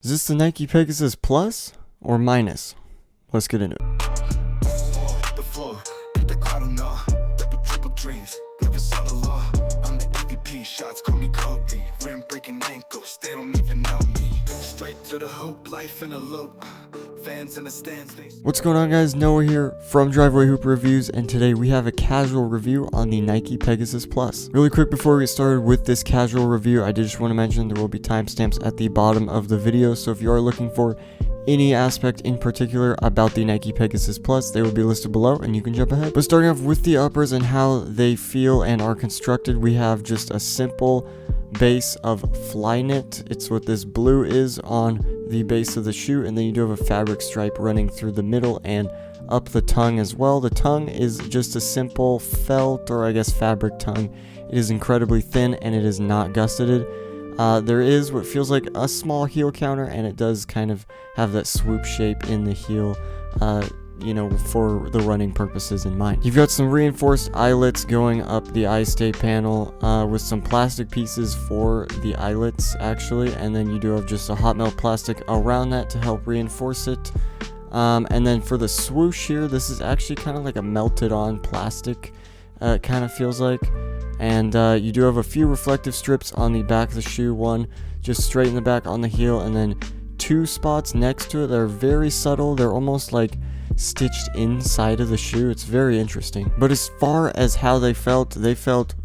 Is this the Nike Pegasus Plus or minus? Let's get into it. The floor, the cloud of no, double triple dreams, never saw the law. I'm the MVP, shots call me Kobe. Rim breaking ankles, they don't even know me. Straight to the hoop, life in a loop. Fans in the stands. What's going on, guys? Noah here from Driveway Hoop Reviews, and today we have a casual review on the Nike Pegasus Plus. Really quick before we get started with this casual review, I did just want to mention there will be timestamps at the bottom of the video, so if you are looking for any aspect in particular about the Nike Pegasus Plus, they will be listed below and you can jump ahead. But starting off with the uppers and how they feel and are constructed, we have just a simple base of Flyknit. It's what this blue is on the base of the shoe, and then you do have a fabric stripe running through the middle and up the tongue as well. The tongue is just a simple felt, or I guess fabric tongue. It is incredibly thin and it is not gusseted. There is what feels like a small heel counter, and it does kind of have that swoop shape in the heel, for the running purposes in mind. You've got some reinforced eyelets going up the eye stay panel with some plastic pieces for the eyelets actually, and then you do have just a hot melt plastic around that to help reinforce it. And then for the swoosh here, this is actually kind of like a melted on plastic, it kind of feels like. And you do have a few reflective strips on the back of the shoe, one just straight in the back on the heel, and then two spots next to it that are very subtle. They're almost like stitched inside of the shoe. It's very interesting. But as far as how they felt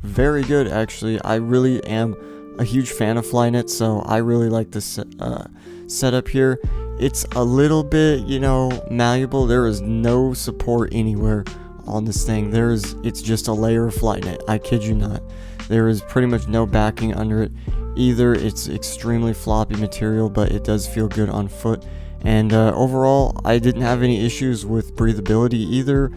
very good actually. I really am a huge fan of Flyknit, so I really like this setup here. It's a little bit, malleable. There is no support anywhere on this thing. It's just a layer of Flyknit. I kid you not. There is pretty much no backing under it either. It's extremely floppy material, but it does feel good on foot. And overall, I didn't have any issues with breathability either.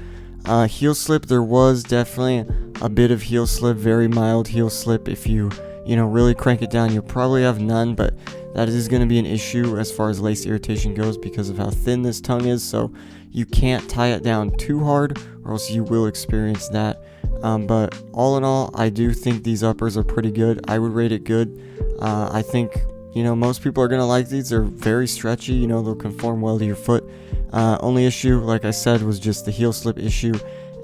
Heel slip, there was definitely a bit of heel slip, very mild heel slip. If you really crank it down, you'll probably have none, but that is going to be an issue as far as lace irritation goes because of how thin this tongue is. So you can't tie it down too hard, or else you will experience that. But all in all, I do think these uppers are pretty good. I would rate it good. I think most people are going to like these. They're very stretchy, they'll conform well to your foot. Only issue, like I said, was just the heel slip issue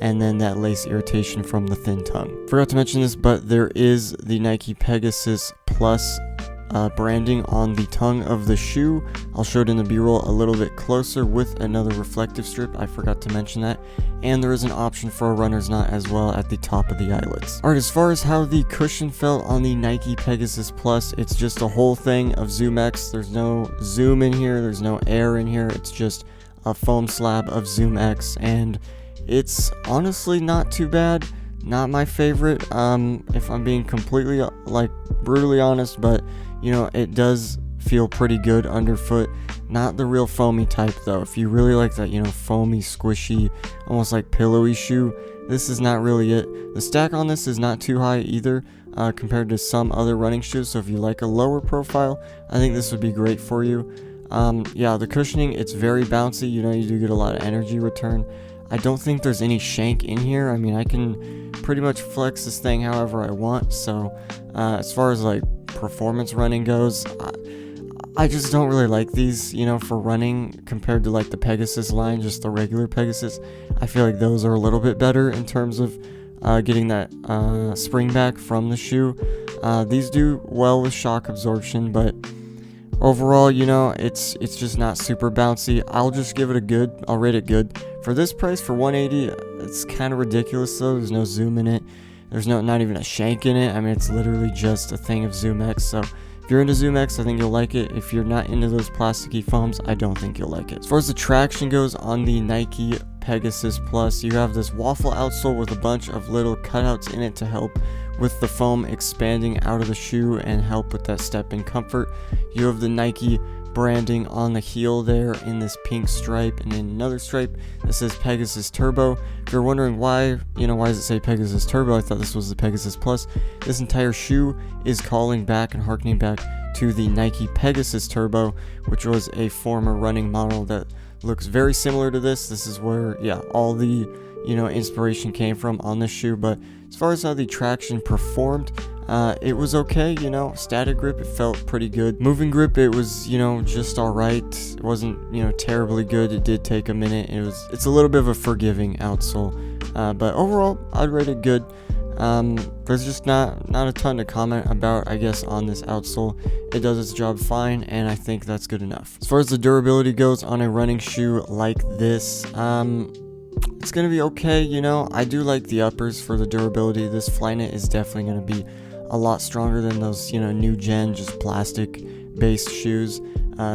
and then that lace irritation from the thin tongue. Forgot to mention this, but there is the Nike Pegasus Plus branding on the tongue of the shoe. I'll show it in the B-roll a little bit closer with another reflective strip. I forgot to mention that. And there is an option for a runner's knot as well at the top of the eyelets. Alright, as far as how the cushion felt on the Nike Pegasus Plus, it's just a whole thing of Zoom X. There's no zoom in here, there's no air in here. It's just a foam slab of Zoom X, and it's honestly not too bad. Not my favorite, if I'm being completely brutally honest, but it does feel pretty good underfoot. Not the real foamy type though. If you really like that, foamy, squishy, almost like pillowy shoe, this is not really it. The stack on this is not too high either compared to some other running shoes. So if you like a lower profile, I think this would be great for you. The cushioning, it's very bouncy. You do get a lot of energy return. I don't think there's any shank in here. I mean, I can pretty much flex this thing however I want. So as far as performance running goes, I just don't really like these, for running compared to the Pegasus line, just the regular Pegasus. I feel like those are a little bit better in terms of getting that spring back from the shoe. These do well with shock absorption, but overall, it's just not super bouncy. I'll just give it a good. I'll rate it good. For this price, for $180, it's kind of ridiculous though. There's no zoom in it. There's not even a shank in it. I mean, it's literally just a thing of Zoom X. So if you're into Zoom X, I think you'll like it. If you're not into those plasticky foams, I don't think you'll like it. As far as the traction goes on the Nike Pegasus Plus, you have this waffle outsole with a bunch of little cutouts in it to help with the foam expanding out of the shoe and help with that step in comfort. You have the Nike branding on the heel there in this pink stripe, and then another stripe that says Pegasus Turbo. If you're wondering why does it say Pegasus Turbo, I thought this was the Pegasus Plus. This entire shoe is calling back and harkening back to the Nike Pegasus Turbo, which was a former running model that looks very similar to this. This is where all the inspiration came from on this shoe. But as far as how the traction performed, it was okay. Static grip, it felt pretty good. Moving grip, it was just all right. It wasn't terribly good. It did take a minute. It's a little bit of a forgiving outsole, but overall I'd rate it good. There's just not a ton to comment about, I guess, on this outsole. It does its job fine, and I think that's good enough. As far as the durability goes on a running shoe like this, it's gonna be okay. I do like the uppers for the durability. This Flyknit is definitely gonna be a lot stronger than those new gen just plastic based shoes,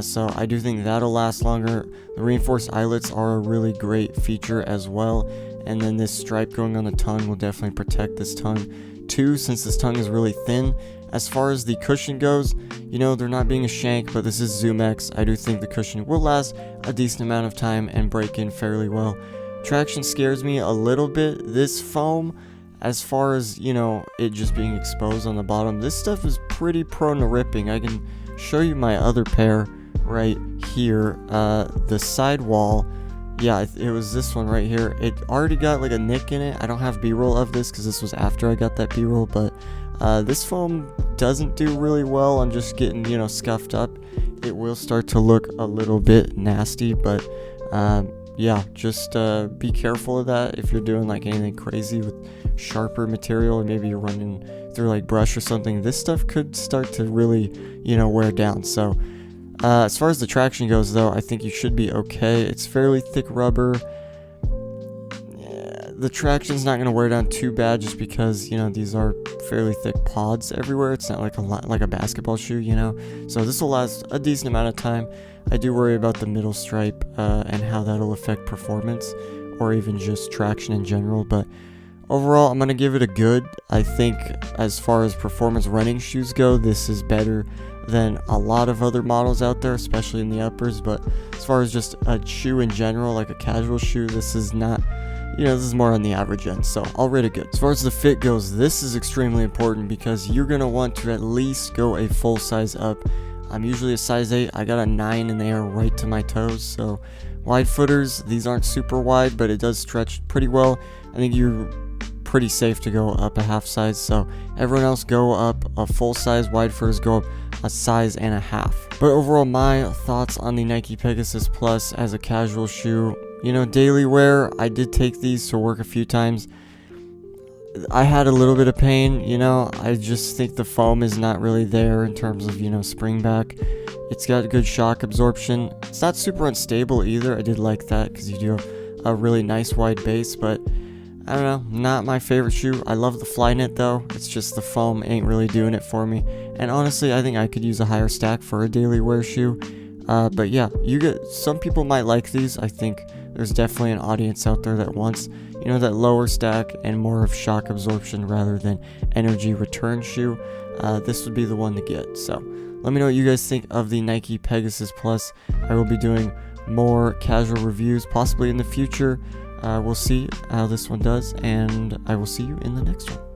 so I do think that'll last longer. The reinforced eyelets are a really great feature as well, and then this stripe going on the tongue will definitely protect this tongue too, since this tongue is really thin. As far as the cushion goes, they're not being a shank, but this is Zoom X. I do think the cushion will last a decent amount of time and break in fairly well. Traction scares me a little bit. This foam, as far as it just being exposed on the bottom, this stuff is pretty prone to ripping. I can show you my other pair right here. The sidewall, yeah, it was this one right here. It already got like a nick in it. I don't have b-roll of this because this was after I got that b-roll, but this foam doesn't do really well on just getting scuffed up. It will start to look a little bit nasty, but yeah, just be careful of that if you're doing like anything crazy with sharper material, or maybe you're running through like brush or something. This stuff could start to really wear down. So as far as the traction goes though, I think you should be okay. It's fairly thick rubber. The traction's not going to wear down too bad just because these are fairly thick pods everywhere. It's not like a basketball shoe, so this will last a decent amount of time. I do worry about the middle stripe and how that'll affect performance, or even just traction in general, but overall I'm going to give it a good. I think as far as performance running shoes go, this is better than a lot of other models out there, especially in the uppers. But as far as just a shoe in general, like a casual shoe, this is not, this is more on the average end, so I'll rate it good. As far as the fit goes, this is extremely important because you're going to want to at least go a full size up. I'm usually a size 8. I got a 9 and they are right to my toes. So wide footers, these aren't super wide, but it does stretch pretty well. I think you're pretty safe to go up a half size. So everyone else go up a full size. Wide footers go up a size and a half. But overall, my thoughts on the Nike Pegasus Plus as a casual shoe, daily wear, I did take these to work a few times. I had a little bit of pain, I just think the foam is not really there in terms of, spring back. It's got good shock absorption. It's not super unstable either. I did like that because you do have a really nice wide base, but I don't know, not my favorite shoe. I love the Flyknit though. It's just the foam ain't really doing it for me. And honestly, I think I could use a higher stack for a daily wear shoe. But yeah, some people might like these. I think there's definitely an audience out there that wants that lower stack and more of shock absorption rather than energy return shoe. This would be the one to get. So let me know what you guys think of the Nike Pegasus Plus. I will be doing more casual reviews possibly in the future. We'll see how this one does, and I will see you in the next one.